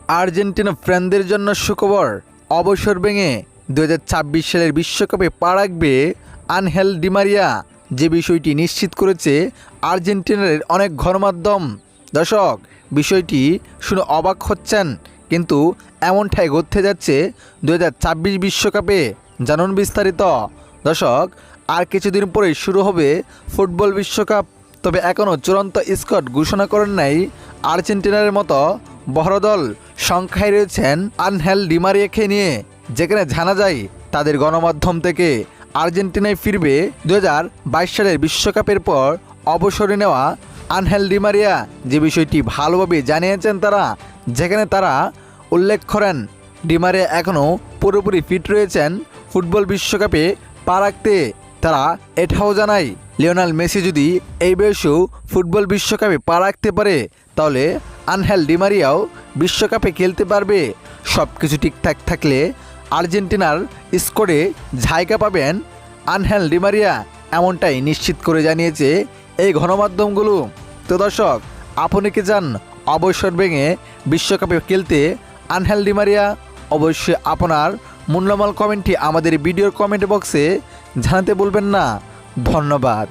Argentina ফ্যানদের জন্য সুখবর। অবসর ভেঙে 2026 সালের বিশ্বকাপে পা রাখবে আনহেল ডি মারিয়া, যে বিষয়টি নিশ্চিত করেছে আর্জেন্টিনার অনেক গণমাধ্যম। দর্শক, বিষয়টি শুনে অবাক হচ্ছেন, কিন্তু এমনটাই ঘটতে যাচ্ছে 2026 বিশ্বকাপে। জানুন বিস্তারিত। দর্শক, আর কিছুদিন পরেই শুরু হবে ফুটবল বিশ্বকাপ। তবে এখনও চূড়ান্ত স্কোয়াড ঘোষণা করেন নাই আর্জেন্টিনার মতো বড় দল সংখ্যায় রয়েছেন আনহেল ডি মারিয়াকে নিয়ে, যেখানে জানা যায় তাদের গণমাধ্যম থেকে আর্জেন্টিনায় ফিরবে 2022 সালের বিশ্বকাপের পর অবসরে নেওয়া আনহেল ডি মারিয়া। যে বিষয়টি ভালোভাবে জানিয়েছেন তারা, যেখানে তারা উল্লেখ করেন ডি মারিয়া এখনও পুরোপুরি ফিট রয়েছেন ফুটবল বিশ্বকাপে পা রাখতে। তারা এটাও জানায় লিওনেল মেসি যদি এই বয়সেও ফুটবল বিশ্বকাপে পা রাখতে পারে, তাহলে আনহেল ডি মারিয়াও বিশ্বকাপে খেলতে পারবে। সব কিছু ঠিকঠাক থাকলে আর্জেন্টিনার স্কোয়াডে জায়গা পাবেন আনহেল ডি মারিয়া, এমনটাই নিশ্চিত করে জানিয়েছে এই গণমাধ্যমগুলো। তো দর্শক, আপনি কি চান অবসর ভেঙে বিশ্বকাপে খেলতে আনহেল ডি মারিয়া? অবশ্যই আপনার মূল্যবান কমেন্টটি আমাদের ভিডিওর কমেন্ট বক্সে জানাতে ভুলবেন না। ধন্যবাদ।